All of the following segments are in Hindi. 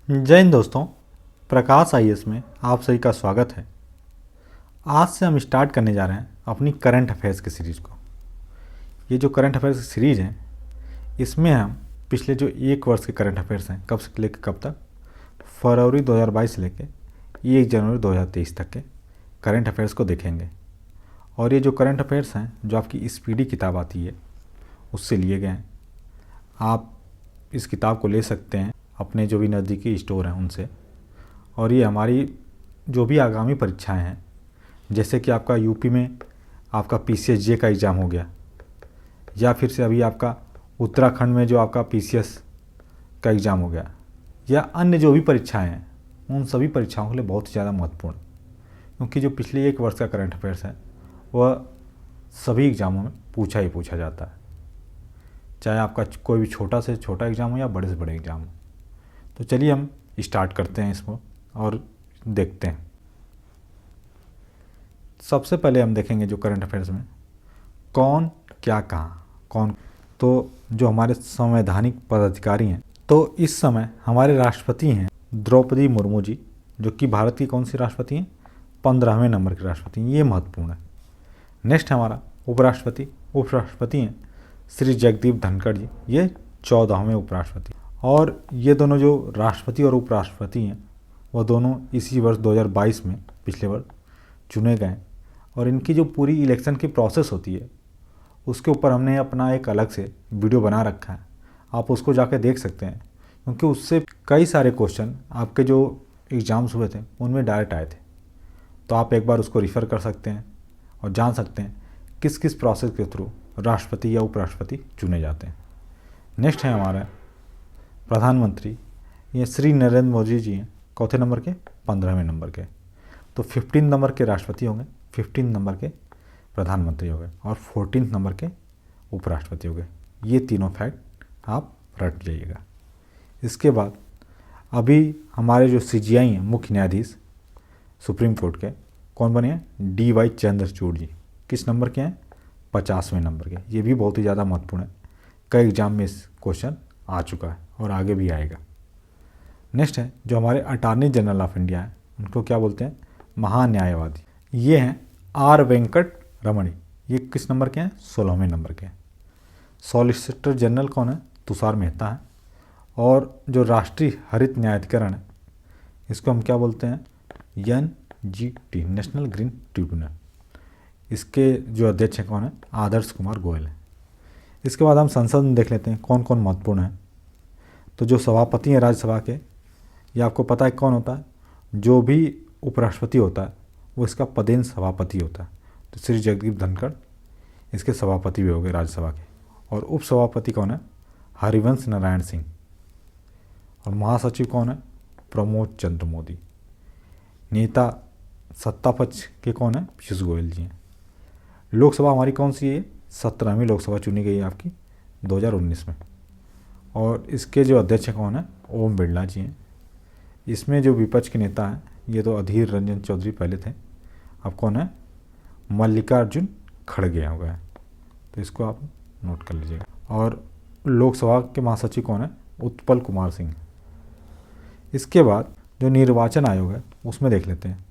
जय हिंद दोस्तों। प्रकाश आईएएस में आप सभी का स्वागत है। आज से हम स्टार्ट करने जा रहे हैं अपनी करंट अफेयर्स की सीरीज़ को। ये जो करंट अफेयर्स की सीरीज़ है, इसमें हम पिछले जो एक वर्ष के करंट अफेयर्स हैं, कब से लेकर कब तक, फरवरी 2022 से लेकर 1 जनवरी 2023 तक के करंट अफेयर्स को देखेंगे। और ये जो करंट अफेयर्स हैं, जो आपकी स्पीडी किताब आती है, उससे लिए गए हैं। आप इस किताब को ले सकते हैं अपने जो भी नज़दीकी स्टोर हैं उनसे। और ये हमारी जो भी आगामी परीक्षाएं हैं, जैसे कि आपका यूपी में आपका पीसीएस का एग्ज़ाम हो गया, या फिर से अभी आपका उत्तराखंड में जो आपका पीसीएस का एग्ज़ाम हो गया, या अन्य जो भी परीक्षाएं हैं, उन सभी परीक्षाओं के लिए बहुत ही ज़्यादा महत्वपूर्ण, क्योंकि जो पिछले एक वर्ष का करंट अफेयर्स है वह सभी एग्ज़ामों में पूछा ही पूछा जाता है, चाहे आपका कोई भी छोटा से छोटा एग्ज़ाम हो या बड़े से बड़े एग्ज़ाम हो। तो चलिए हम स्टार्ट करते हैं इसको और देखते हैं। सबसे पहले हम देखेंगे जो करंट अफेयर्स में कौन क्या कहाँ कौन। तो जो हमारे संवैधानिक पदाधिकारी हैं, तो इस समय हमारे राष्ट्रपति हैं द्रौपदी मुर्मू जी, जो कि भारत की कौन सी राष्ट्रपति हैं, 15वें नंबर के राष्ट्रपति हैं। ये महत्वपूर्ण है। नेक्स्ट हमारा उपराष्ट्रपति हैं श्री जगदीप धनखड़ जी, ये 14वें उपराष्ट्रपति। और ये दोनों जो राष्ट्रपति और उपराष्ट्रपति हैं, वह दोनों इसी वर्ष 2022 में, पिछले वर्ष, चुने गए। और इनकी जो पूरी इलेक्शन की प्रोसेस होती है, उसके ऊपर हमने अपना एक अलग से वीडियो बना रखा है, आप उसको जाके देख सकते हैं, क्योंकि उससे कई सारे क्वेश्चन आपके जो एग्ज़ाम्स हुए थे उनमें डायरेक्ट आए थे। तो आप एक बार उसको रिफ़र कर सकते हैं और जान सकते हैं किस किस प्रोसेस के थ्रू राष्ट्रपति या उपराष्ट्रपति चुने जाते हैं। नेक्स्ट है हमारा प्रधानमंत्री, ये श्री नरेंद्र मोदी जी हैं, चौथे नंबर के, 15वें नंबर के। तो 15 नंबर के राष्ट्रपति होंगे, 15 नंबर के प्रधानमंत्री हो गए, और 14 नंबर के उपराष्ट्रपति हो गए। ये तीनों फैक्ट आप रट जाइएगा। इसके बाद अभी हमारे जो सीजीआई हैं, मुख्य न्यायाधीश सुप्रीम कोर्ट के, कौन बने हैं, DY चंद्रचूड़ जी। किस नंबर के हैं, 50वें नंबर के। ये भी बहुत ही ज़्यादा महत्वपूर्ण है, कई एग्जाम में इस क्वेश्चन आ चुका है और आगे भी आएगा। नेक्स्ट है जो हमारे अटॉर्नी जनरल ऑफ इंडिया है, उनको क्या बोलते हैं, महान्यायवादी। ये हैं R वेंकट रमणी। ये किस नंबर के हैं, 16वें नंबर के। सॉलिसिटर जनरल कौन है, तुषार मेहता है। और जो राष्ट्रीय हरित न्यायाधिकरण है, इसको हम क्या बोलते हैं, NGT, नेशनल ग्रीन ट्रिब्यूनल। इसके जो अध्यक्ष हैं कौन है, आदर्श कुमार गोयल है। इसके बाद हम संसद में देख लेते हैं कौन कौन महत्वपूर्ण है। तो जो सभापति हैं राज्यसभा के, ये आपको पता है कौन होता है, जो भी उपराष्ट्रपति होता है वो इसका पदेन सभापति होता है। तो श्री जगदीप धनखड़ इसके सभापति भी हो गए राज्यसभा के। और उपसभापति कौन है, हरिवंश नारायण सिंह। और महासचिव कौन है, प्रमोद चंद्र मोदी। नेता सत्ता पक्ष के कौन है, पीयूष गोयल जी हैं। लोकसभा हमारी कौन सी है, 17वीं लोकसभा चुनी गई है आपकी 2019 में। और इसके जो अध्यक्ष कौन है, ओम बिरला जी हैं। इसमें जो विपक्ष के नेता हैं, ये तो अधीर रंजन चौधरी पहले थे, अब कौन है, मल्लिकार्जुन खड़गे हो गए। तो इसको आप नोट कर लीजिएगा। और लोकसभा के महासचिव कौन है, उत्पल कुमार सिंह। इसके बाद जो निर्वाचन आयोग है उसमें देख लेते हैं।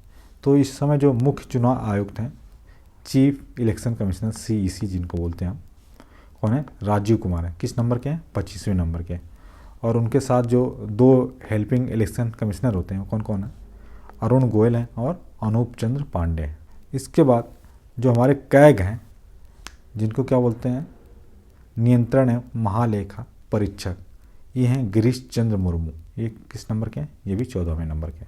तो इस समय जो मुख्य चुनाव आयुक्त हैं, चीफ इलेक्शन कमिश्नर CEC जिनको बोलते हैं हम, कौन है, राजीव कुमार है। किस नंबर के हैं, 25वें नंबर के। और उनके साथ जो 2 हेल्पिंग इलेक्शन कमिश्नर होते हैं, कौन कौन है, अरुण गोयल हैं और अनूप चंद्र पांडे हैं। इसके बाद जो हमारे कैग हैं, जिनको क्या बोलते हैं, नियंत्रण है महालेखा परीक्षक, ये हैं गिरीश चंद्र मुर्मू। ये किस नंबर के हैं, ये भी 14वें नंबर के।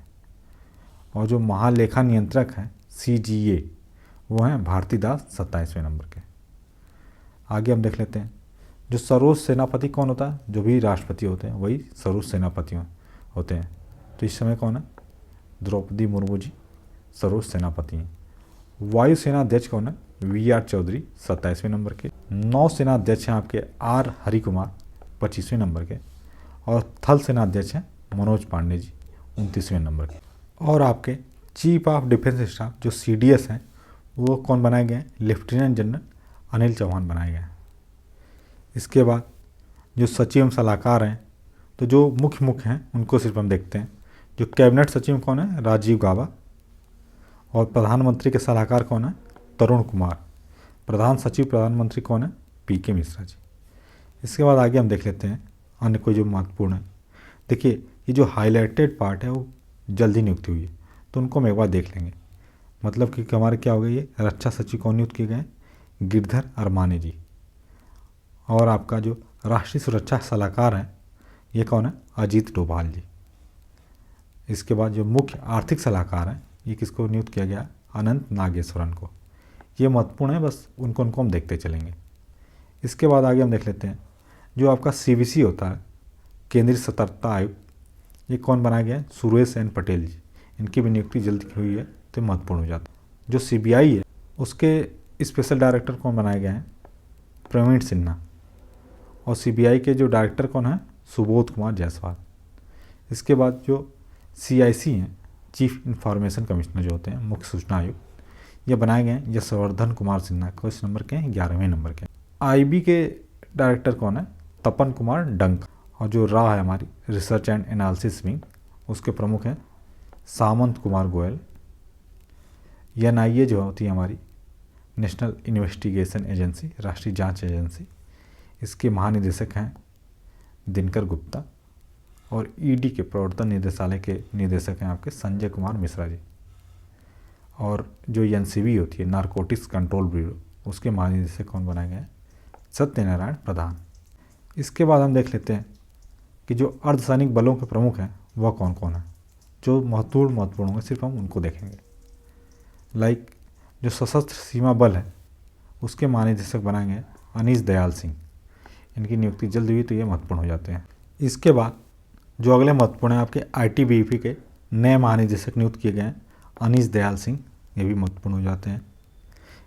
और जो महालेखा नियंत्रक हैं CGA, वो हैं भारती दास, 27वें नंबर के। आगे हम देख लेते हैं जो सर्वोच्च सेनापति कौन होता है, जो भी राष्ट्रपति होते हैं वही सर्वोच्च सेनापति होते हैं। तो इस समय कौन है, द्रौपदी मुर्मू जी सर्वोच्च सेनापति हैं। वायुसेना अध्यक्ष कौन है, VR चौधरी, 27वें नंबर के। नौसेना अध्यक्ष हैं आपके R हरि कुमार, 25वें नंबर के। और थल सेना अध्यक्ष हैं मनोज पांडे जी, 29वें नंबर के। और आपके चीफ ऑफ डिफेंस स्टाफ जो CDS हैं, वो कौन बनाए गए हैं, लेफ्टिनेंट जनरल अनिल चौहान बनाए गए हैं। इसके बाद जो सचिव एवं सलाहकार हैं तो जो मुख्य मुख्य हैं उनको सिर्फ हम देखते हैं। जो कैबिनेट सचिव कौन है? राजीव गाबा। और प्रधानमंत्री के सलाहकार कौन है? तरुण कुमार। प्रधान सचिव प्रधानमंत्री कौन है? पीके मिश्रा जी। इसके बाद आगे हम देख लेते हैं अन्य कोई जो महत्वपूर्ण है। देखिए ये जो हाईलाइटेड पार्ट है वो जल्दी नियुक्ति हुई है, तो उनको हम एक बार देख लेंगे। मतलब कि हमारे क्या हो गए, ये रक्षा सचिव कौन नियुक्त किए गए? गिरधर अरमाने जी। और आपका जो राष्ट्रीय सुरक्षा सलाहकार है ये कौन है? अजीत डोभाल जी। इसके बाद जो मुख्य आर्थिक सलाहकार हैं ये किसको नियुक्त किया गया? अनंत नागेश्वरन को। ये महत्वपूर्ण है, बस उनको हम देखते चलेंगे। इसके बाद आगे हम देख लेते हैं जो आपका सीवीसी होता है, केंद्रीय सतर्कता आयुक्त, ये कौन बनाया गया है? सुरेश एन पटेल जी। इनकी भी नियुक्ति जल्द हुई है तो महत्वपूर्ण हो जाता है। जो सीबीआई है उसके स्पेशल डायरेक्टर कौन बनाए गए हैं? प्रवीण सिन्हा। और सीबीआई के जो डायरेक्टर कौन है? सुबोध कुमार जायसवाल। इसके बाद जो सीआईसी हैं, चीफ इंफॉर्मेशन कमिश्नर जो होते हैं, मुख्य सूचना आयुक्त, ये बनाए गए हैं यशवर्धन कुमार सिन्हा। किस नंबर के हैं? 11वें नंबर के। आईबी के डायरेक्टर कौन है? तपन कुमार डंक। और जो रहा है हमारी रिसर्च एंड एनालिसिस विंग, उसके प्रमुख हैं सामंत कुमार गोयल। एनआईए जो होती है हमारी नेशनल इन्वेस्टिगेशन एजेंसी, राष्ट्रीय जांच एजेंसी, इसके महानिदेशक हैं दिनकर गुप्ता। और ईडी के प्रवर्तन निदेशालय के निदेशक हैं आपके संजय कुमार मिश्रा जी। और जो एनसीबी होती है, नारकोटिक्स कंट्रोल ब्यूरो, उसके महानिदेशक कौन बनाए गए हैं? सत्यनारायण प्रधान। इसके बाद हम देख लेते हैं कि जो अर्धसैनिक बलों के प्रमुख हैं वह कौन कौन है। जो महत्वपूर्ण होंगे सिर्फ हम उनको देखेंगे। लाइक जो सशस्त्र सीमा बल है उसके महानिदेशक बनाए गए अनीश दयाल सिंह। इनकी नियुक्ति जल्द हुई तो ये महत्वपूर्ण हो जाते हैं। इसके बाद जो अगले महत्वपूर्ण है आपके आईटीबीपी के नए महानिदेशक नियुक्त किए गए हैं अनीश दयाल सिंह, ये भी महत्वपूर्ण हो जाते हैं।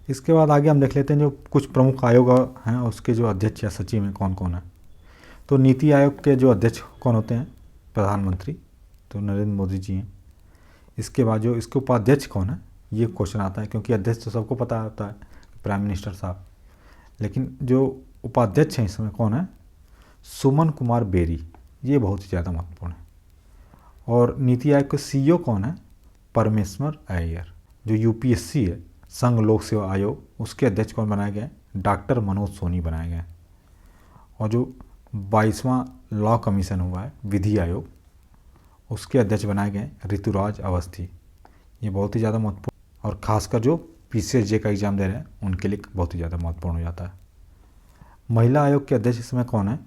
इसके बाद आगे हम देख लेते हैं जो कुछ प्रमुख आयोग हैं उसके जो अध्यक्ष या सचिव हैं कौन कौन है। तो नीति आयोग के जो अध्यक्ष कौन होते हैं? प्रधानमंत्री, तो नरेंद्र मोदी जी हैं। इसके बाद जो इसके उपाध्यक्ष कौन है, ये क्वेश्चन आता है, क्योंकि अध्यक्ष तो सबको पता होता है प्राइम मिनिस्टर साहब, लेकिन जो उपाध्यक्ष हैं इसमें कौन है? सुमन कुमार बेरी। ये बहुत ही ज़्यादा महत्वपूर्ण है। और नीति आयोग के सीईओ कौन है? परमेश्वर अय्यर। जो यूपीएससी है, संघ लोक सेवा आयोग, उसके अध्यक्ष कौन बनाए गए? डॉक्टर मनोज सोनी बनाए गए। और जो 22वां लॉ कमीशन हुआ है विधि आयोग, उसके अध्यक्ष बनाए गए ऋतुराज अवस्थी। ये बहुत ही ज़्यादा महत्वपूर्ण, और खासकर जो पीसीएसजे का एग्ज़ाम दे रहे हैं उनके लिए बहुत ही ज़्यादा महत्वपूर्ण हो जाता है। महिला आयोग के अध्यक्ष इसमें कौन है?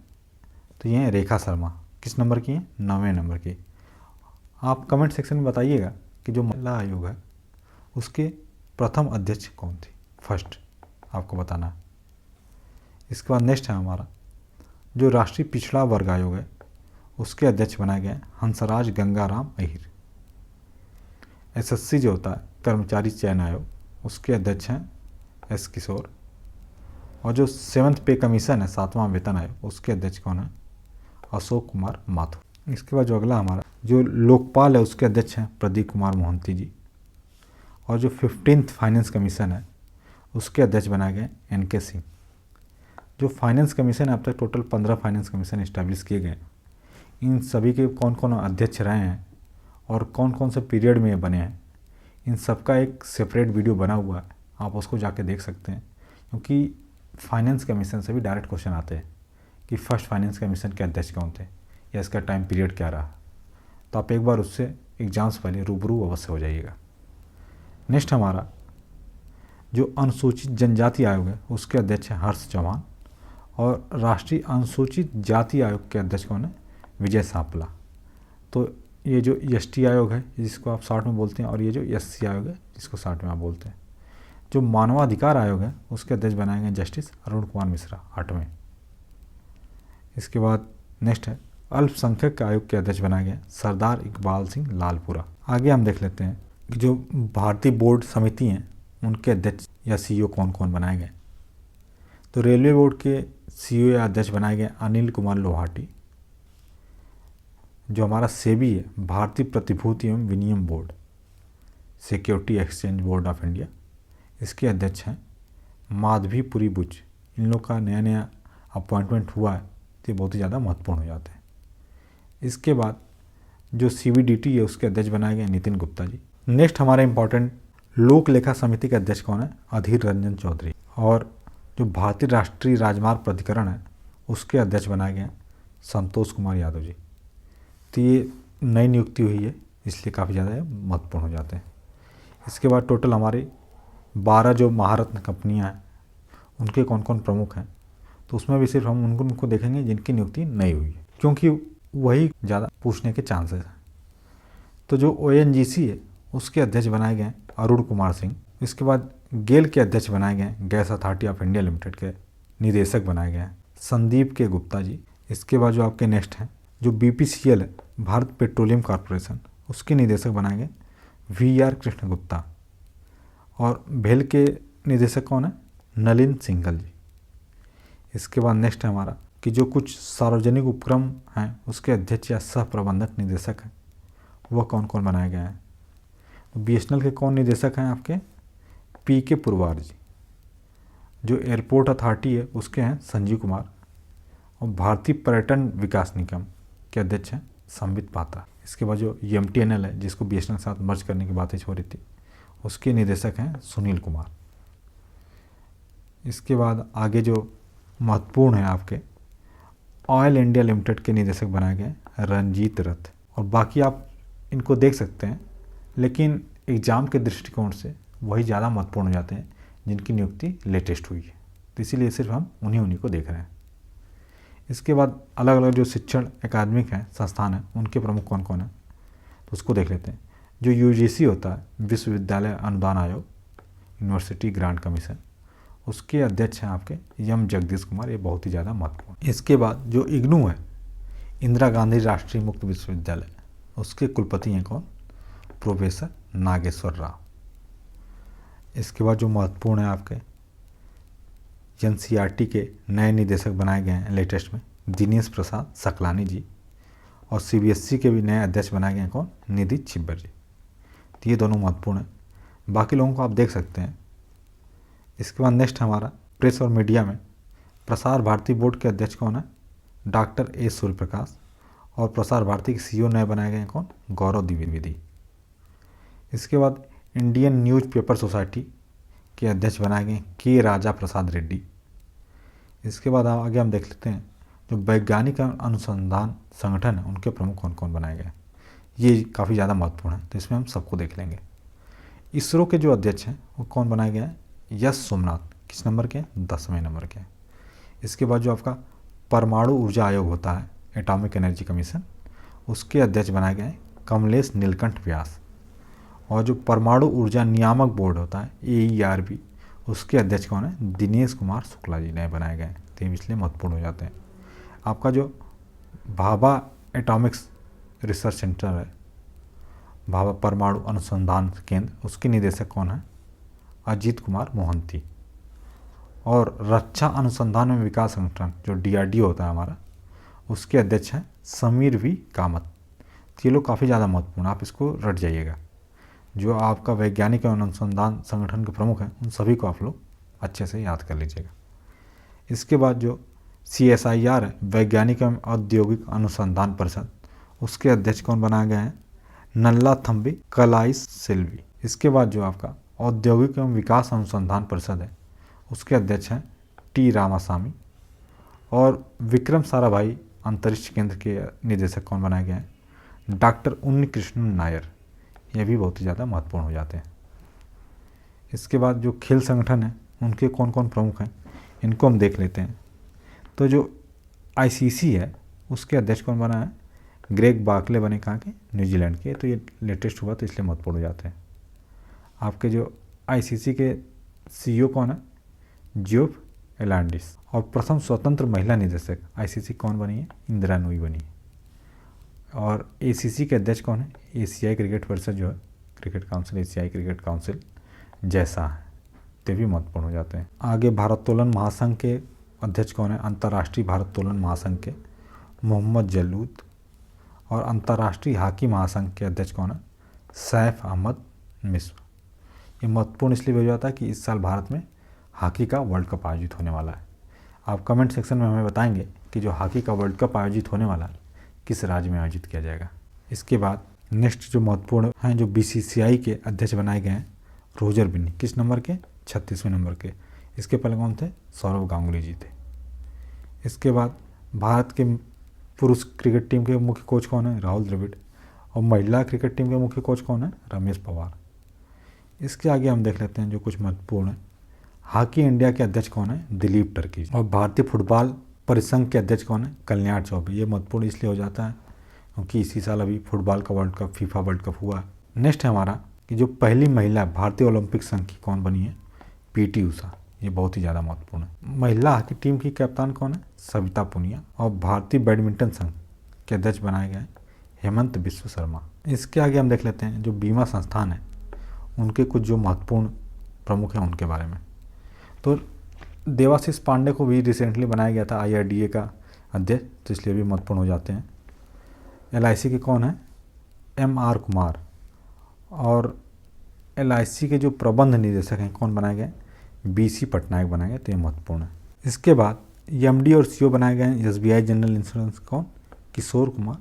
तो ये हैं रेखा शर्मा। किस नंबर की हैं? 9वें नंबर की। आप कमेंट सेक्शन में बताइएगा कि जो महिला आयोग है उसके प्रथम अध्यक्ष कौन थी, फर्स्ट, आपको बताना है। इसके बाद नेक्स्ट है हमारा जो राष्ट्रीय पिछड़ा वर्ग आयोग है उसके अध्यक्ष बनाए गए हंसराज गंगाराम अहिर। एसएससी जो होता है कर्मचारी चयन आयोग, उसके अध्यक्ष हैं एस किशोर। और जो 7th पे कमीशन है, 7वां वेतन आयोग, उसके अध्यक्ष कौन है? अशोक कुमार माथुर। इसके बाद जो अगला हमारा जो लोकपाल है उसके अध्यक्ष हैं प्रदीप कुमार मोहंती जी। और जो 15th फाइनेंस कमीशन है उसके अध्यक्ष बनाए गए एनके सिंह। जो फाइनेंस कमीशन है अब तक टोटल 15 फाइनेंस कमीशन इस्टेब्लिश किए गए। इन सभी के कौन कौन अध्यक्ष रहे हैं और कौन कौन से पीरियड में ये बने हैं, इन सब का एक सेपरेट वीडियो बना हुआ है, आप उसको जाके देख सकते हैं। क्योंकि फाइनेंस कमीशन से भी डायरेक्ट क्वेश्चन आते हैं कि फर्स्ट फाइनेंस कमीशन के अध्यक्ष कौन थे या इसका टाइम पीरियड क्या रहा, तो आप एक बार उससे एग्जाम्स पहले रूबरू अवश्य हो जाइएगा। नेक्स्ट हमारा जो अनुसूचित जनजाति आयोग है उसके अध्यक्ष हैं हर्ष चौहान। और राष्ट्रीय अनुसूचित जाति आयोग के अध्यक्ष कौन है? विजय सांपला। तो ये जो एसटी आयोग है जिसको आप शॉर्ट में बोलते हैं, और ये जो एससी आयोग है जिसको शॉर्ट में आप बोलते हैं। जो मानवाधिकार आयोग है उसके अध्यक्ष बनाए गए जस्टिस अरुण कुमार मिश्रा, 8वें। इसके बाद नेक्स्ट है अल्पसंख्यक आयोग के अध्यक्ष बनाए गए सरदार इकबाल सिंह लालपुरा। आगे हम देख लेते हैं कि जो भारतीय बोर्ड समिति हैं उनके अध्यक्ष या सीईओ कौन कौन बनाए गए। तो रेलवे बोर्ड के सीईओ या अध्यक्ष बनाए गए अनिल कुमार लोहाटी। जो हमारा सेबी है, भारतीय प्रतिभूति एवं विनिमय board, security exchange board of India, इसके अध्यक्ष हैं माधवीपुरी बुच। इन लोग का नया नया अपॉइंटमेंट हुआ है तो ये बहुत ही ज़्यादा महत्वपूर्ण हो जाते हैं। इसके बाद जो CBDT है उसके अध्यक्ष बनाए गए नितिन गुप्ता जी। नेक्स्ट हमारा इंपॉर्टेंट लोक लेखा समिति के अध्यक्ष कौन है? अधीर रंजन चौधरी। और जो भारतीय राष्ट्रीय राजमार्ग प्राधिकरण है उसके अध्यक्ष बनाए गए हैं संतोष कुमार यादव जी। तो ये नई नियुक्ति हुई है इसलिए काफ़ी ज़्यादा महत्वपूर्ण हो जाते हैं। इसके बाद टोटल हमारे 12 जो महारत्न कंपनियां हैं उनके कौन कौन प्रमुख हैं, तो उसमें भी सिर्फ हम उनको देखेंगे जिनकी नियुक्ति नहीं हुई है, क्योंकि वही ज़्यादा पूछने के चांसेस हैं। तो जो ONGC है उसके अध्यक्ष बनाए गए अरुण कुमार सिंह। इसके बाद गेल के अध्यक्ष बनाए गए gas authority of India limited के निदेशक बनाए गए हैं संदीप के गुप्ता जी। इसके बाद जो आपके नेक्स्ट हैं जो BPCL है भारत पेट्रोलियम कॉरपोरेशन, उसके निदेशक बनाए गए VR कृष्ण गुप्ता। और भेल के निदेशक कौन है? नलिन सिंघल जी। इसके बाद नेक्स्ट है हमारा कि जो कुछ सार्वजनिक उपक्रम हैं उसके अध्यक्ष या सह प्रबंधक निदेशक हैं वह कौन कौन बनाए गए हैं? BSNL के कौन निदेशक हैं आपके? PK पुरवार जी। जो एयरपोर्ट अथॉरिटी है उसके हैं संजीव कुमार। और भारतीय पर्यटन विकास निगम के अध्यक्ष हैं संबित पात्रा। इसके बाद जो MTNL है जिसको BSNL के साथ मर्ज करने की बातें हो रही थी उसके निदेशक हैं सुनील कुमार। इसके बाद आगे जो महत्वपूर्ण है आपके ऑयल इंडिया लिमिटेड के निदेशक बनाए गए रंजीत रथ। और बाकी आप इनको देख सकते हैं, लेकिन एग्ज़ाम के दृष्टिकोण से वही ज़्यादा महत्वपूर्ण हो जाते हैं जिनकी नियुक्ति लेटेस्ट हुई है, तो इसीलिए सिर्फ हम उन्हीं को देख रहे हैं। इसके बाद अलग अलग जो शिक्षण अकादमिक हैं संस्थान हैं उनके प्रमुख कौन कौन हैं, तो उसको देख लेते हैं। जो UGC होता है विश्वविद्यालय अनुदान आयोग, यूनिवर्सिटी ग्रांट कमीशन, उसके अध्यक्ष हैं आपके M जगदीश कुमार। ये बहुत ही ज़्यादा महत्वपूर्ण। इसके बाद जो IGNOU है इंदिरा गांधी राष्ट्रीय मुक्त विश्वविद्यालय, उसके कुलपति हैं कौन? प्रोफेसर नागेश्वर राव। इसके बाद जो महत्वपूर्ण है आपके NCERT के नए निदेशक बनाए गए हैं लेटेस्ट में दिनेश प्रसाद सकलानी जी। और CBSE के भी नए अध्यक्ष बनाए गए हैं कौन? निधि छिब्बर जी। तो ये दोनों महत्वपूर्ण हैं, बाकी लोगों को आप देख सकते हैं। इसके बाद नेक्स्ट हमारा प्रेस और मीडिया में प्रसार भारती बोर्ड के अध्यक्ष कौन है? Doctor A Suryaprakash. और प्रसार भारती के CEO नए बनाए गए हैं कौन? गौरव द्विवेदी। इसके बाद इंडियन न्यूज़पेपर सोसाइटी के अध्यक्ष बनाए गए K राजा प्रसाद रेड्डी। इसके बाद आगे हम देख लेते हैं जो वैज्ञानिक अनुसंधान संगठन है उनके प्रमुख कौन कौन बनाए गए। ये काफ़ी ज़्यादा महत्वपूर्ण है, तो इसमें हम सबको देख लेंगे। इसरो के जो अध्यक्ष हैं वो कौन बनाए गए हैं? यश सोमनाथ। किस नंबर के? 10वें नंबर के। इसके बाद जो आपका परमाणु ऊर्जा आयोग होता है एटॉमिक एनर्जी कमीशन, उसके अध्यक्ष बनाए गए कमलेश नीलकंठ व्यास। और जो परमाणु ऊर्जा नियामक बोर्ड होता है AERB, उसके अध्यक्ष कौन है? दिनेश कुमार शुक्ला जी नए बनाए गए। तो इसलिए महत्वपूर्ण हो जाते हैं। आपका जो भाभा एटॉमिक्स रिसर्च सेंटर है, भाभा परमाणु अनुसंधान केंद्र, उसके निदेशक कौन है? अजीत कुमार मोहंती। और रक्षा अनुसंधान एवं विकास संगठन जो DRDO होता है हमारा, उसके अध्यक्ष हैं समीर V कामत। ये लोग काफ़ी ज़्यादा महत्वपूर्ण, आप इसको रट जाइएगा। जो आपका वैज्ञानिक एवं अनुसंधान संगठन के प्रमुख हैं उन सभी को आप लोग अच्छे से याद कर लीजिएगा। इसके बाद जो CSIR है वैज्ञानिक एवं औद्योगिक अनुसंधान परिषद, उसके अध्यक्ष कौन बनाए गए हैं? नल्ला थम्बी कलाइस सिल्वी। इसके बाद जो आपका औद्योगिक एवं विकास अनुसंधान परिषद है उसके अध्यक्ष हैं T रामास्वामी। और विक्रम साराभाई अंतरिक्ष केंद्र के निदेशक कौन बनाए गए हैं? डॉक्टर उन्नीकृष्णन नायर। ये भी बहुत ही ज़्यादा महत्वपूर्ण हो जाते हैं। इसके बाद जो खेल संगठन है उनके कौन कौन प्रमुख हैं इनको हम देख लेते हैं। तो जो ICC है उसके अध्यक्ष कौन बना है? ग्रेग बार्कले बने कहाँ के? न्यूजीलैंड के। तो ये लेटेस्ट हुआ तो इसलिए महत्वपूर्ण हो जाते हैं। आपके जो ICC के CEO कौन है? जियोफ एलांडिस। और प्रथम स्वतंत्र महिला निदेशक ICC कौन बनी है? इंदिरा नूई बनी है। और ACC के अध्यक्ष कौन है? एशियाई क्रिकेट परिषद जो है क्रिकेट काउंसिल, एशियाई क्रिकेट काउंसिल जैसा है। ते भी महत्वपूर्ण हो जाते हैं। आगे भारोत्तोलन महासंघ के अध्यक्ष कौन है? अंतर्राष्ट्रीय भारोत्तोलन महासंघ के मोहम्मद जलूद। और अंतर्राष्ट्रीय हॉकी महासंघ के अध्यक्ष कौन है? सैफ अहमद मिस्र। ये महत्वपूर्ण इसलिए हो जाता है कि इस साल भारत में हॉकी का वर्ल्ड कप आयोजित होने वाला है। आप कमेंट सेक्शन में हमें बताएंगे कि जो हॉकी का वर्ल्ड कप आयोजित होने वाला है किस राज्य में आयोजित किया जाएगा। इसके बाद नेक्स्ट जो महत्वपूर्ण हैं, जो बीसीसीआई के अध्यक्ष बनाए गए हैं रोजर बिन्नी, किस नंबर के, 36वें नंबर के। इसके पहले कौन थे, सौरव गांगुली जी थे। इसके बाद भारत के पुरुष क्रिकेट टीम के मुख्य कोच कौन है, राहुल द्रविड़। और महिला क्रिकेट टीम के मुख्य कोच कौन है, रमेश पवार। इसके आगे हम देख लेते हैं जो कुछ महत्वपूर्ण है। हॉकी इंडिया के अध्यक्ष कौन है, दिलीप टर्की। और भारतीय फुटबॉल परिसंघ के अध्यक्ष कौन है, कल्याण चौबे। ये महत्वपूर्ण इसलिए हो जाता है क्योंकि इसी साल अभी फुटबॉल का world cup, FIFA world cup हुआ है। नेक्स्ट है हमारा कि जो पहली महिला भारतीय ओलंपिक संघ की कौन बनी है, पीटी उषा। ये बहुत ही ज़्यादा महत्वपूर्ण है। महिला हॉकी टीम की कप्तान कौन है, सविता पुनिया। और भारतीय बैडमिंटन संघ के अध्यक्ष बनाए गए हेमंत बिस्व शर्मा। इसके आगे हम देख लेते हैं जो बीमा संस्थान है उनके कुछ जो महत्वपूर्ण प्रमुख हैं उनके बारे में। तो देवाशीष पांडे को भी रिसेंटली बनाया गया था IRDA का अध्यक्ष, तो इसलिए भी महत्वपूर्ण हो जाते हैं। LIC के कौन है, MR कुमार। और LIC के जो प्रबंध निदेशक हैं कौन बनाए गए, BC पटनायक बनाए गए, तो ये महत्वपूर्ण है। इसके बाद MD और CEO बनाए गए हैं SBI जनरल इंश्योरेंस कौन, किशोर कुमार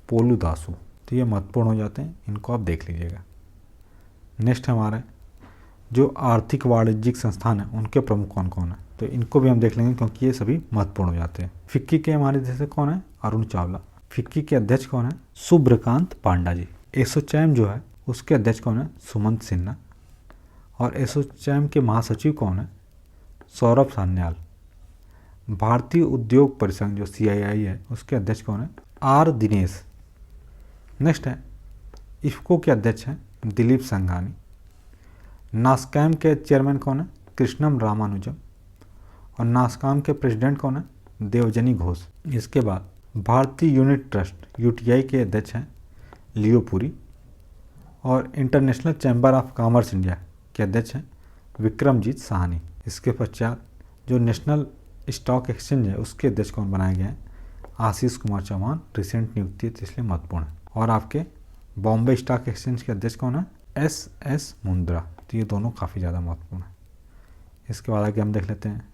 पोलू दासू। तो ये महत्वपूर्ण हो जाते हैं, इनको आप देख लीजिएगा। नेक्स्ट हमारा जो आर्थिक वाणिज्यिक संस्थान है उनके प्रमुख कौन कौन है, तो इनको भी हम देख लेंगे क्योंकि ये सभी महत्वपूर्ण हो जाते हैं। फिक्की के हमारे निदेशक कौन है, अरुण चावला। फिक्की के अध्यक्ष कौन है, शुभ्रकांत पांडा जी। एसोचैम जो है उसके अध्यक्ष कौन है, सुमंत सिन्हा। और एसोचैम के महासचिव कौन है, सौरभ सान्याल। भारतीय उद्योग परिसंघ जो CII है उसके अध्यक्ष कौन है, R दिनेश। नेक्स्ट है इफ्को के अध्यक्ष हैं दिलीप संघानी। नास्कॉम के चेयरमैन कौन है, कृष्णम रामानुजम। और नास्कॉम के प्रेसिडेंट कौन है, देवजनी घोष। इसके बाद भारतीय यूनिट ट्रस्ट UTI के अध्यक्ष हैं लियो पुरी। और international chamber of commerce India के अध्यक्ष हैं विक्रमजीत साहनी। इसके पश्चात जो नेशनल स्टॉक एक्सचेंज है उसके अध्यक्ष कौन बनाए गए हैं, आशीष कुमार चौहान। रिसेंट नियुक्ति इसलिए महत्वपूर्ण है। और आपके बॉम्बे स्टॉक एक्सचेंज के अध्यक्ष कौन है, SS मुंद्रा। तो ये दोनों काफ़ी ज़्यादा महत्वपूर्ण है। इसके बाद आगे हम देख लेते हैं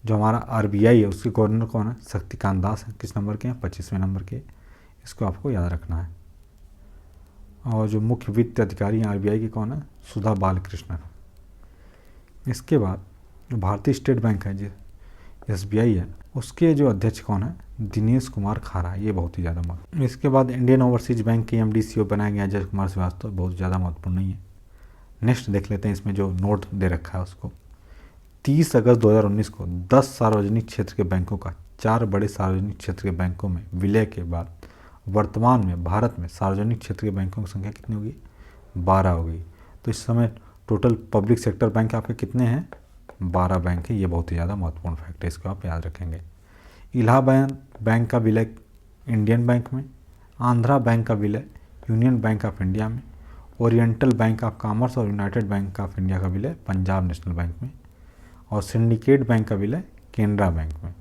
जो हमारा RBI है उसके गवर्नर कौन है, शक्तिकांत दास है। किस नंबर के हैं, 25वें नंबर के। इसको आपको याद रखना है। और जो मुख्य वित्त अधिकारी हैं RBI के कौन है, सुधा बालकृष्णन। इसके बाद जो भारतीय स्टेट बैंक है जी SBI है उसके जो अध्यक्ष कौन है, दिनेश कुमार खारा। ये बहुत ही ज़्यादा महत्वपूर्ण। इसके बाद इंडियन ओवरसीज बैंक के MD CEO बनाया गया अजय कुमार श्रीवास्तव। बहुत ज़्यादा महत्वपूर्ण नहीं है। नेक्स्ट देख लेते हैं इसमें जो नोट दे रखा है उसको। 30 अगस्त 2019 को 10 सार्वजनिक क्षेत्र के बैंकों का 4 बड़े सार्वजनिक क्षेत्र के बैंकों में विलय के बाद वर्तमान में भारत में सार्वजनिक क्षेत्र के बैंकों की संख्या कितनी होगी, 12 हो गई। तो इस समय टोटल पब्लिक सेक्टर बैंक आपके कितने हैं, 12 बैंक है। ये बहुत ही ज़्यादा महत्वपूर्ण फैक्ट है, इसको आप याद रखेंगे। इलाहाबाद बैंक का विलय इंडियन बैंक में, आंध्रा बैंक का विलय यूनियन बैंक ऑफ इंडिया में, ओरिएंटल बैंक ऑफ कॉमर्स और यूनाइटेड बैंक ऑफ इंडिया का विलय पंजाब नेशनल बैंक में, और सिंडिकेट बैंक का विलय केनरा बैंक में।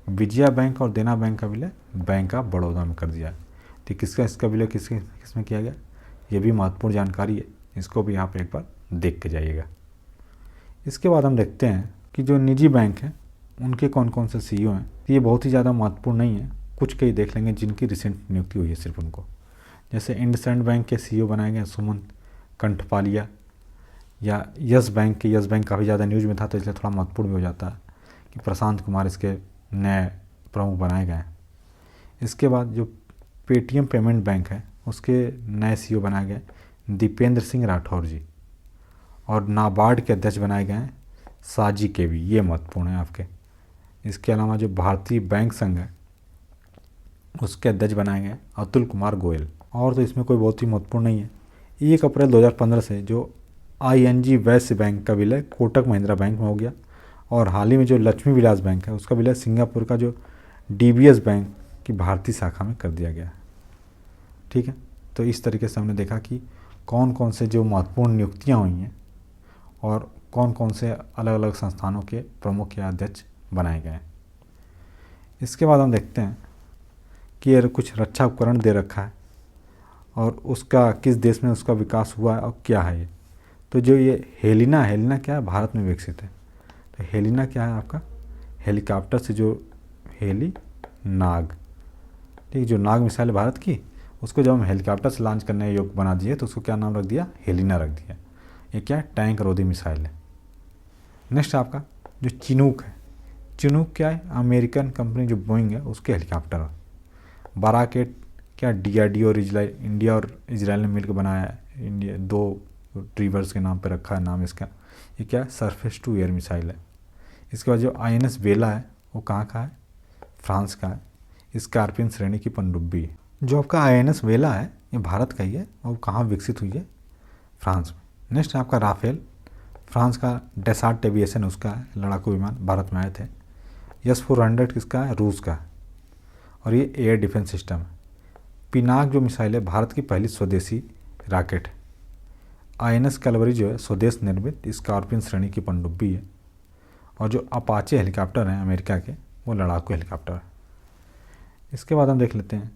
विजया बैंक और देना बैंक का विलय बैंक ऑफ बड़ौदा में कर दिया है। तो किसका इसका विलय किसमें किया गया, ये भी महत्वपूर्ण जानकारी है, इसको भी आप एक बार देख के जाइएगा। इसके बाद हम देखते हैं कि जो निजी बैंक हैं उनके कौन कौन से CEO हैं। ये बहुत ही ज़्यादा महत्वपूर्ण नहीं है, कुछ कई देख लेंगे जिनकी रिसेंट नियुक्ति हुई है सिर्फ उनको। जैसे इंडसइंड बैंक के CEO बनाए गए सुमंत कंठपालिया। या यस बैंक काफ़ी ज़्यादा न्यूज़ में था तो इसलिए थोड़ा महत्वपूर्ण भी हो जाता है कि प्रशांत कुमार इसके नए प्रमुख बनाए गए हैं। इसके बाद जो पेटीएम पेमेंट बैंक है उसके नए CEO बनाए गए दीपेंद्र सिंह राठौर जी। और नाबार्ड के अध्यक्ष बनाए गए हैं साजी केवी। ये महत्वपूर्ण है आपके। इसके अलावा जो भारतीय बैंक संघ है उसके अध्यक्ष बनाए गए अतुल कुमार गोयल। और तो इसमें कोई बहुत ही महत्वपूर्ण नहीं है। 1 अप्रैल 2015 से जो ING वैश्य बैंक का विलय कोटक महिंद्रा बैंक में हो गया। और हाल ही में जो लक्ष्मी विलास बैंक है उसका विलय सिंगापुर का जो DBS बैंक की भारतीय शाखा में कर दिया गया। ठीक है, तो इस तरीके से हमने देखा कि कौन कौन से जो महत्वपूर्ण नियुक्तियाँ हुई हैं और कौन कौन से अलग अलग संस्थानों के प्रमुख या अध्यक्ष बनाए गए हैं। इसके बाद हम देखते हैं कि ये कुछ रक्षा उपकरण दे रखा है और उसका किस देश में उसका विकास हुआ है और क्या है ये। तो जो ये हेलिना क्या है, भारत में विकसित है। तो हेलिना क्या है आपका, हेलीकॉप्टर से जो हेली नाग ठीक, जो नाग मिसाइल भारत की, उसको जब हम हेलीकॉप्टर से लॉन्च करने योग्य बना दिए तो उसको क्या नाम रख दिया, हेलिना रख दिया। ये क्या है, टैंक रोधी मिसाइल है। नेक्स्ट आपका जो चिनूक है, चिनूक क्या है, अमेरिकन कंपनी जो बोइंग है उसके हेलीकॉप्टर है। बाराकेट क्या DRDO और इंडिया और इजराइल ने मिलकर बनाया है, इंडिया 2 रिवर्स के नाम पे रखा है नाम इसका। ये क्या है, सरफेस टू एयर मिसाइल है। इसके बाद जो INS वेला है वो कहाँ का है, फ्रांस का है। स्कॉर्पियन श्रेणी की पनडुब्बी है। जो आपका INS वेला है ये भारत का ही है और कहाँ विकसित हुई है, फ्रांस में। नेक्स्ट आपका राफेल, फ्रांस का। डेसाल्ट एविएशन उसका है, लड़ाकू विमान भारत में आए थे। S-400 किसका है, रूस का है और ये एयर डिफेंस सिस्टम है। पिनाक जो मिसाइल है भारत की पहली स्वदेशी रॉकेट है। INS कैलवरी जो है स्वदेश निर्मित स्कॉर्पियन श्रेणी की पनडुब्बी है। और जो अपाचे हेलीकॉप्टर हैं अमेरिका के, वो लड़ाकू हेलीकॉप्टर है। इसके बाद हम देख लेते हैं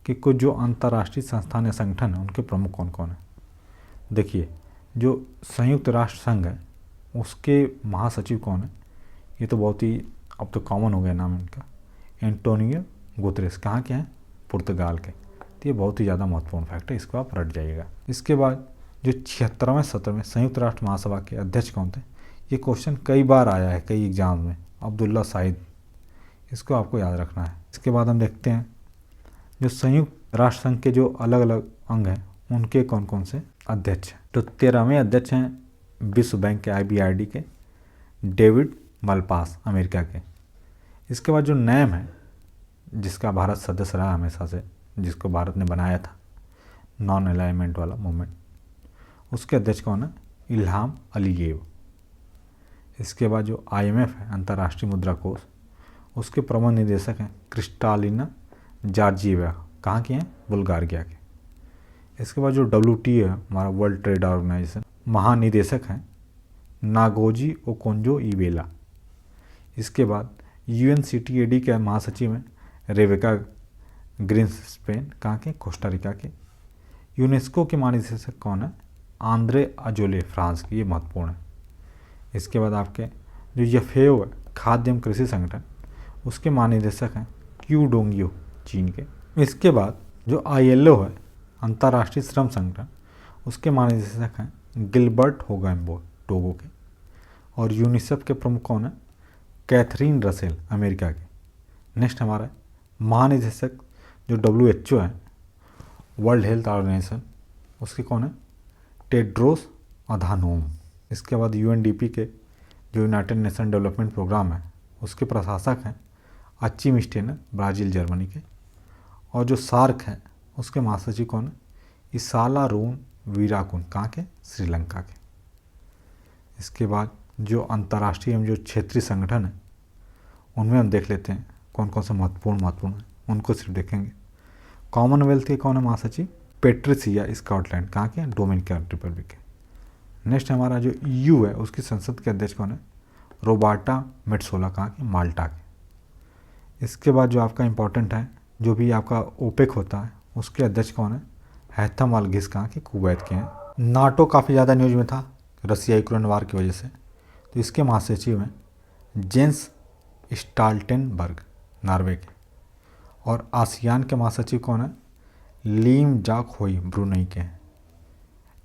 कि कुछ जो अंतर्राष्ट्रीय संस्थान या संगठन है उनके प्रमुख कौन कौन है। देखिए, जो संयुक्त राष्ट्र संघ है उसके महासचिव कौन है, ये तो बहुत ही अब तो कॉमन हो गया नाम इनका, एंटोनियो गुतरेस। कहाँ के हैं, पुर्तगाल के। तो ये बहुत ही ज़्यादा महत्वपूर्ण फैक्ट है, इसको आप रट जाइएगा। इसके बाद जो 76वें सत्र में संयुक्त राष्ट्र महासभा के अध्यक्ष कौन थे, ये क्वेश्चन कई बार आया है कई एग्जाम में, अब्दुल्ला शाहिद, इसको आपको याद रखना है। इसके बाद हम देखते हैं जो संयुक्त राष्ट्र संघ के जो अलग अलग अंग हैं उनके कौन कौन से अध्यक्ष हैं। तो 13वें अध्यक्ष हैं विश्व बैंक के IBRD के डेविड मलपास, अमेरिका के। इसके बाद जो नैम है जिसका भारत सदस्य रहा हमेशा से, जिसको भारत ने बनाया था, नॉन अलाइनमेंट वाला मूवमेंट, उसके अध्यक्ष कौन है, इल्हाम अलीयेव। इसके बाद जो IMF है, अंतर्राष्ट्रीय मुद्रा कोष, उसके प्रबंध निदेशक हैं क्रिस्टालिना जॉर्जिएवा। कहाँ के हैं, बुल्गारिया के। इसके बाद जो WTO है हमारा, वर्ल्ड ट्रेड ऑर्गेनाइजेशन, महानिदेशक हैं नागोजी ओकोंजो-इवेला। इसके बाद UNCTAD के महासचिव हैं रेबेका ग्रिन्सपेन। कहाँ के, कोस्टा रिका के। यूनेस्को के महानिदेशक कौन है, आंद्रे अजोले, फ्रांस की। ये महत्वपूर्ण है। इसके बाद आपके जो FAO है, खाद्य एवं कृषि संगठन, उसके महानिदेशक हैं क्यू डोंगियो, चीन के। इसके बाद जो ILO है, अंतर्राष्ट्रीय श्रम संगठन, उसके महानिदेशक हैं गिलबर्ट होगेनबो, टोगो के। और यूनिसेफ के प्रमुख कौन है, कैथरीन रसेल, अमेरिका के। नेक्स्ट हमारा महानिदेशक जो WHO है, वर्ल्ड हेल्थ ऑर्गेनाइजेशन, उसके कौन है, टेड्रोस अधानोम। इसके बाद UNDP के जो यूनाइटेड नेशन डेवलपमेंट प्रोग्राम है, उसके प्रशासक हैं अच्छी स्टेनर, ब्राज़ील जर्मनी के। और जो सार्क है उसके महासचिव कौन है, इसालारून वीराकुन। कहाँ के, श्रीलंका के। इसके बाद जो अंतर्राष्ट्रीय एवं जो क्षेत्रीय संगठन है उनमें हम देख लेते हैं कौन कौन से महत्वपूर्ण है, उनको सिर्फ देखेंगे। कॉमनवेल्थ के कौन है महासचिव, पेट्रिसिया स्कॉटलैंड। कहाँ के, डोमिनिकन रिपब्लिक के। नेक्स्ट हमारा जो EU है उसकी संसद के अध्यक्ष कौन है, रोबर्टा मेट्सोला। कहाँ के, माल्टा के। इसके बाद जो आपका इम्पोर्टेंट है, जो भी आपका OPEC होता है उसके अध्यक्ष कौन है, हैथम अल घिस। कहाँ के, कुवैत के हैं। नाटो काफ़ी ज़्यादा न्यूज में था रसिया यूक्रेन वार की वजह से, तो इसके महासचिव हैं जेंस स्टाल्टेनबर्ग, नॉर्वे के। और आसियान के महासचिव कौन है, लीम जाक होई, ब्रुनई के हैं।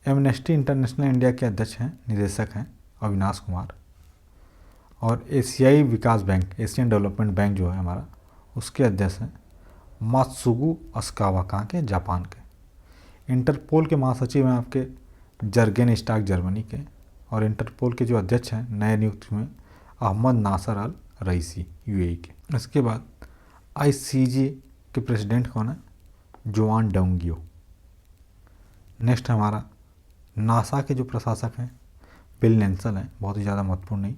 एमनेस्टी इंटरनेशनल इंडिया के अध्यक्ष हैं, निदेशक हैं अविनाश कुमार। और एशियाई विकास बैंक, एशियन डेवलपमेंट बैंक जो है हमारा, उसके अध्यक्ष हैं मात्सुगु अस्कावा। कहाँ के, जापान के। इंटरपोल के महासचिव हैं आपके जर्गेन स्टाक, जर्मनी के। और इंटरपोल के जो अध्यक्ष हैं नए नियुक्त हुए अहमद नासर अल रईसी, UAE के। इसके बाद ICJ के प्रेसिडेंट कौन है, जोआन डोंगियो। नेक्स्ट हमारा नासा के जो प्रशासक हैं बिल नेल्सन हैं, बहुत ही ज़्यादा महत्वपूर्ण नहीं।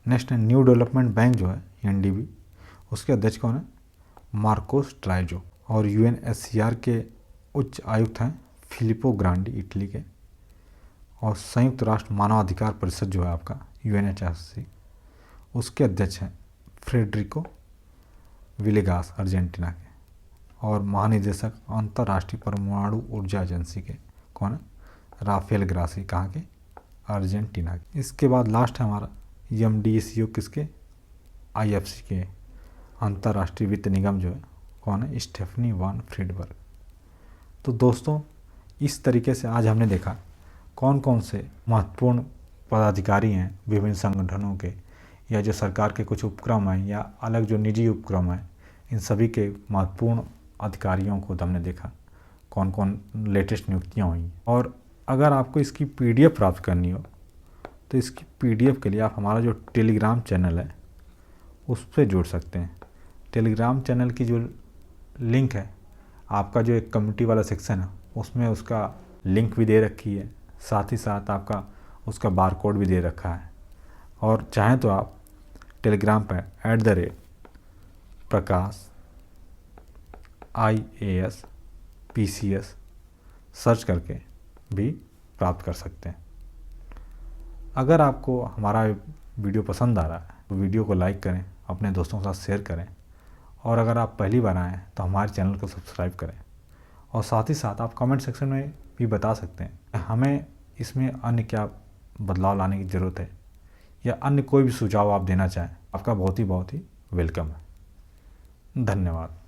नेक्स्ट है न्यू डेवलपमेंट बैंक जो है NDB, उसके अध्यक्ष कौन है, मार्कोस ट्राइजो। और UNSCR के उच्च आयुक्त हैं फिलिपो ग्रांडी, इटली के। और संयुक्त राष्ट्र मानवाधिकार परिषद जो है आपका UNHRC, उसके अध्यक्ष हैं फ्रेडरिको विलेगास, अर्जेंटीना के। और महानिदेशक अंतर्राष्ट्रीय परमाणु ऊर्जा एजेंसी के कौन है, राफेल ग्रासी। कहाँ के, अर्जेंटीना के। इसके बाद लास्ट है हमारा MDCO, किसके, IFC के, अंतर्राष्ट्रीय वित्त निगम जो है कौन है? स्टेफनी वान फ्रीडबर्ग। तो दोस्तों, इस तरीके से आज हमने देखा कौन कौन से महत्वपूर्ण पदाधिकारी हैं विभिन्न संगठनों के, या जो सरकार के कुछ उपक्रम हैं या अलग जो निजी उपक्रम हैं, इन सभी के महत्वपूर्ण अधिकारियों को हमने देखा, कौन कौन लेटेस्ट नियुक्तियाँ हुई। और अगर आपको इसकी PDF प्राप्त करनी हो तो इसकी PDF के लिए आप हमारा जो टेलीग्राम चैनल है उस पर जुड़ सकते हैं। टेलीग्राम चैनल की जो लिंक है, आपका जो एक कम्युनिटी वाला सेक्शन है उसमें उसका लिंक भी दे रखी है, साथ ही साथ आपका उसका बारकोड भी दे रखा है। और चाहें तो आप टेलीग्राम पर @प्रकाश IAS PCS सर्च करके भी प्राप्त कर सकते हैं। अगर आपको हमारा वीडियो पसंद आ रहा है तो वीडियो को लाइक करें, अपने दोस्तों के साथ शेयर करें, और अगर आप पहली बार आए हैं तो हमारे चैनल को सब्सक्राइब करें। और साथ ही साथ आप कमेंट सेक्शन में भी बता सकते हैं हमें इसमें अन्य क्या बदलाव लाने की ज़रूरत है, या अन्य कोई भी सुझाव आप देना चाहें। आपका बहुत ही वेलकम है। धन्यवाद।